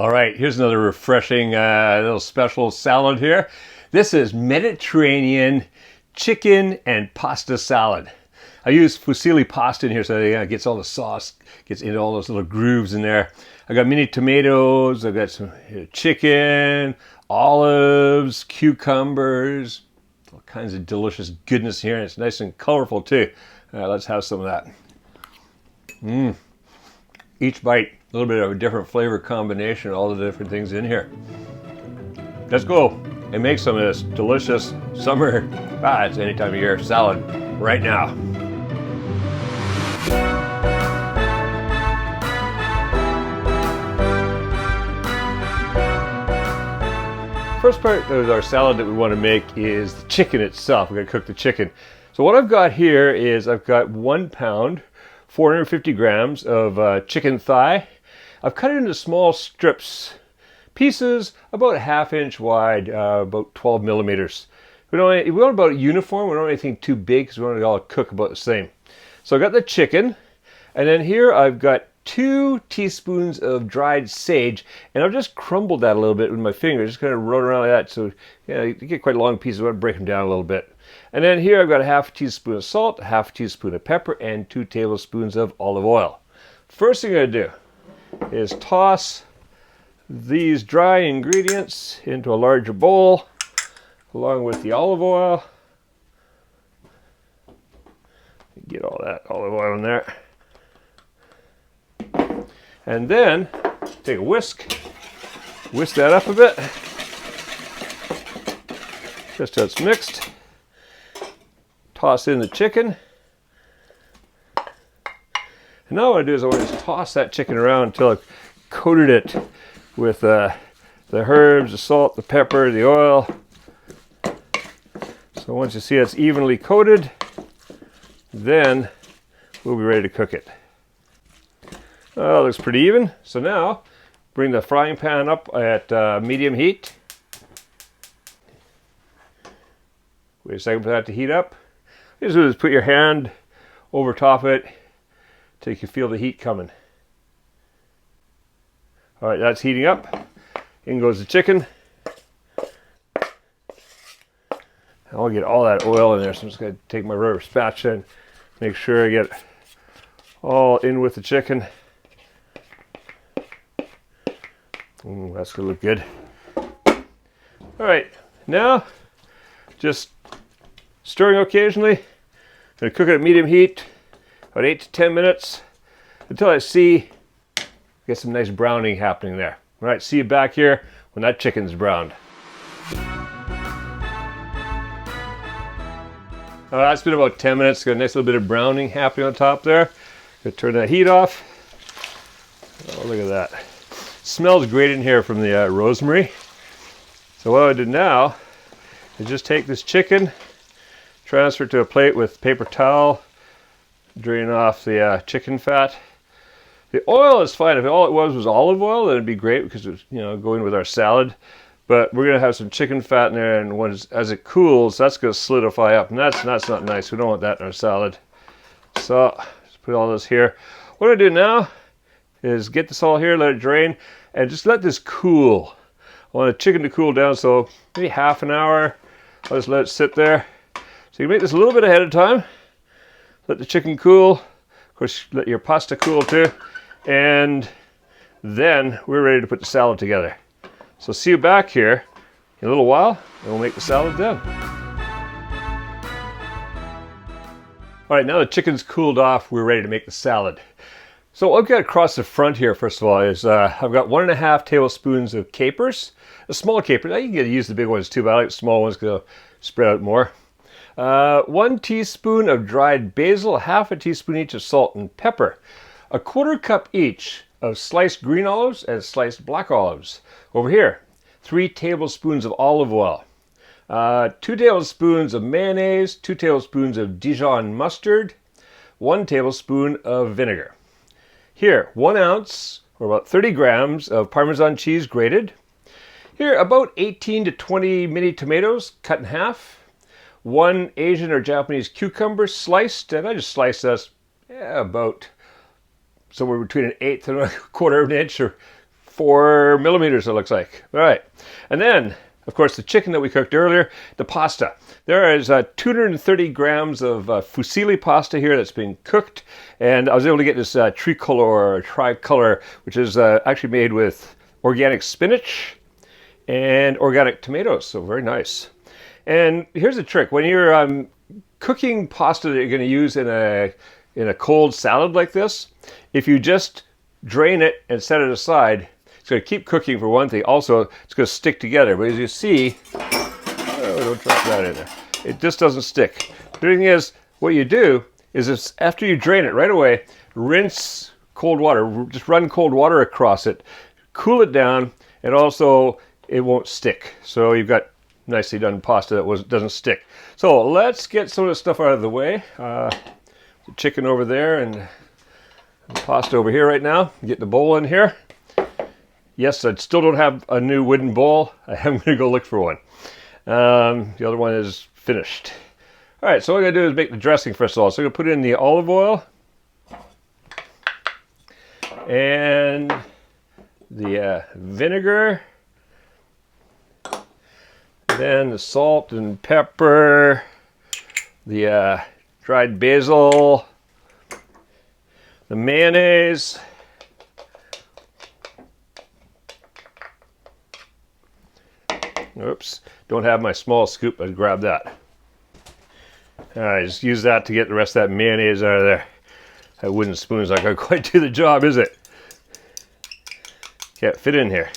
All right, here's another refreshing little special salad here. This is Mediterranean chicken and pasta salad. I use fusilli pasta in here so it gets all the sauce, gets into all those little grooves in there. I got mini tomatoes, I've got some chicken, olives, cucumbers, all kinds of delicious goodness here, and it's nice and colorful too. Let's have some of that. Each bite, a little bit of a different flavor combination, all the different things in here. Let's go and make some of this delicious summer, it's any time of year, salad right now. First part of our salad that we want to make is the chicken itself. We're going to cook the chicken. So what I've got here is I've got 1 pound, 450 grams of chicken thigh. I've cut it into small strips, pieces about 1/2 inch wide, about 12 millimeters. We want about uniform. We don't want anything too big because we want it all to cook about the same. So I got the chicken, and then here I've got 2 teaspoons of dried sage, and I've just crumbled that a little bit with my finger, just kind of run around like that. So you get quite long pieces. I want to break them down a little bit. And then here I've got 1/2 teaspoon of salt, 1/2 teaspoon of pepper, and 2 tablespoons of olive oil. First thing I'm going to do is toss these dry ingredients into a larger bowl along with the olive oil. Get all that olive oil in there. And then take a whisk that up a bit, just so it's mixed. Toss in the chicken. And now what I do is I want to just toss that chicken around until I've coated it with the herbs, the salt, the pepper, the oil. So once you see it's evenly coated, then we'll be ready to cook it. Oh, it looks pretty even. So now bring the frying pan up at medium heat. Wait a second for that to heat up. Just do is put your hand over top of it till you can feel the heat coming. All right, that's heating up. In goes the chicken. I'll get all that oil in there, so I'm just going to take my rubber spatula and make sure I get all in with the chicken. That's going to look good. All right, now just stirring occasionally. I'm going to cook it at medium heat, about 8 to 10 minutes, until I see get some nice browning happening there. All right, see you back here when that chicken's browned. It's been about 10 minutes. Got a nice little bit of browning happening on top there. Gonna turn that heat off. Oh, look at that. Smells great in here from the rosemary. So what I do now is just take this chicken, transfer it to a plate with paper towel, drain off the chicken fat. The oil is fine. If all it was olive oil, then it'd be great because it's going with our salad. But we're gonna have some chicken fat in there, and as it cools, that's gonna solidify up, and that's not nice. We don't want that in our salad. So just put all this here. What I do now is get this all here, let it drain, and just let this cool. I want the chicken to cool down, so maybe half an hour. I'll just let it sit there. So you can make this a little bit ahead of time. Let the chicken cool. Of course, let your pasta cool too. And then we're ready to put the salad together. So see you back here in a little while, and we'll make the salad then. All right, now the chicken's cooled off, we're ready to make the salad. So what I've got across the front here, first of all, is I've got 1.5 tablespoons of capers. A small caper. Now you can use the big ones too, but I like the small ones because they'll spread out more. 1 teaspoon of dried basil, 1/2 teaspoon each of salt and pepper. 1/4 cup each of sliced green olives and sliced black olives. Over here, 3 tablespoons of olive oil. 2 tablespoons of mayonnaise, 2 tablespoons of Dijon mustard, 1 tablespoon of vinegar. Here, 1 ounce, or about 30 grams of Parmesan cheese grated. Here, about 18 to 20 mini tomatoes cut in half. 1 Asian or Japanese cucumber sliced, and I just sliced this about somewhere between 1/8 and 1/4 of an inch, or 4 millimeters, it looks like. All right. And then, of course, the chicken that we cooked earlier, the pasta. There is 230 grams of fusilli pasta here that's been cooked. And I was able to get this tricolor, which is actually made with organic spinach and organic tomatoes. So very nice. And here's the trick. When you're cooking pasta that you're going to use in a cold salad like this, if you just drain it and set it aside, it's going to keep cooking for one thing. Also, it's going to stick together. But as you see, don't drop that in there. It just doesn't stick. The thing is, what you do is after you drain it right away, rinse cold water. Just run cold water across it, cool it down, and also it won't stick. So you've got nicely done pasta that doesn't stick. So let's get some of the stuff out of the way. The chicken over there and the pasta over here right now. Get the bowl in here. Yes, I still don't have a new wooden bowl. I am going to go look for one. The other one is finished. All right, so what I'm going to do is make the dressing first of all. So I'm going to put in the olive oil and the vinegar. Then the salt and pepper, the dried basil, the mayonnaise, oops, don't have my small scoop, I'd grab that. All right, just use that to get the rest of that mayonnaise out of there. That wooden spoon's not going to quite do the job, is it? Can't fit in here.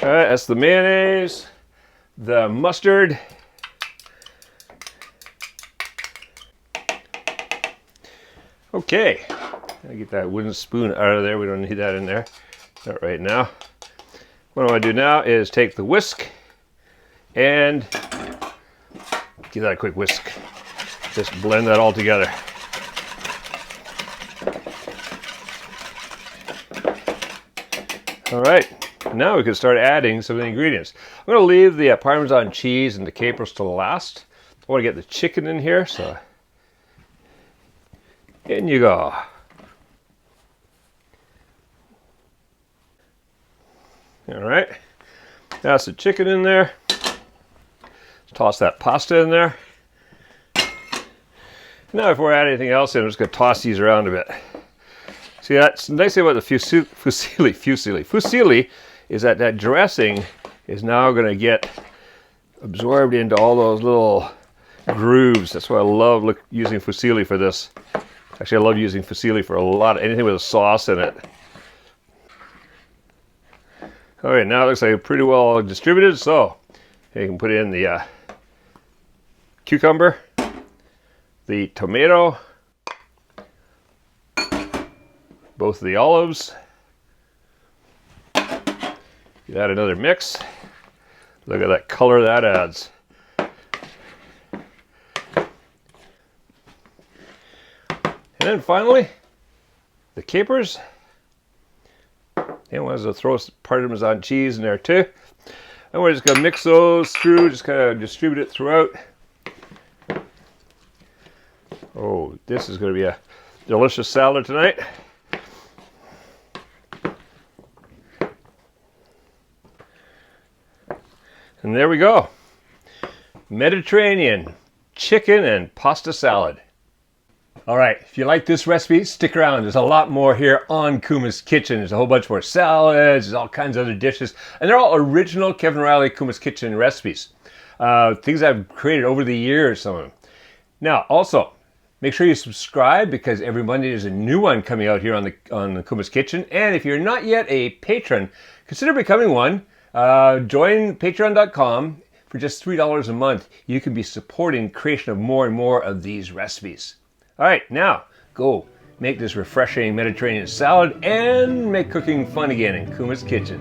All right, that's the mayonnaise, the mustard, okay. I'll get that wooden spoon out of there. We don't need that in there. Not right now. What I want to do now is take the whisk and give that a quick whisk. Just blend that all together. All right. Now we can start adding some of the ingredients. I'm going to leave the Parmesan cheese and the capers to the last. I want to get the chicken in here, so in you go. All right, that's the chicken in there. Let's toss that pasta in there. Now before I add anything else in, I'm just going to toss these around a bit. See, that's the nice thing about the fusilli is that dressing is now going to get absorbed into all those little grooves. That's why I love using fusilli for this. Actually, I love using fusilli for anything with a sauce in it. All right, now it looks like pretty well distributed. So you can put in the cucumber, the tomato, both of the olives. You add another mix. Look at that color that adds. And then finally, the capers. And we'll just throw some Parmesan cheese in there too. And we're just going to mix those through, just kind of distribute it throughout. Oh, this is going to be a delicious salad tonight. And there we go. Mediterranean chicken and pasta salad. All right, if you like this recipe, stick around. There's a lot more here on Kuma's Kitchen. There's a whole bunch more salads, there's all kinds of other dishes, and they're all original Kevin Riley Kuma's Kitchen recipes. Things I've created over the years, some of them. Now, also, make sure you subscribe because every Monday there's a new one coming out here on the Kuma's Kitchen. And if you're not yet a patron, consider becoming one. Join patreon.com. For just $3 a month, you can be supporting creation of more and more of these recipes. All right, now go make this refreshing Mediterranean salad and make cooking fun again in Kuma's Kitchen.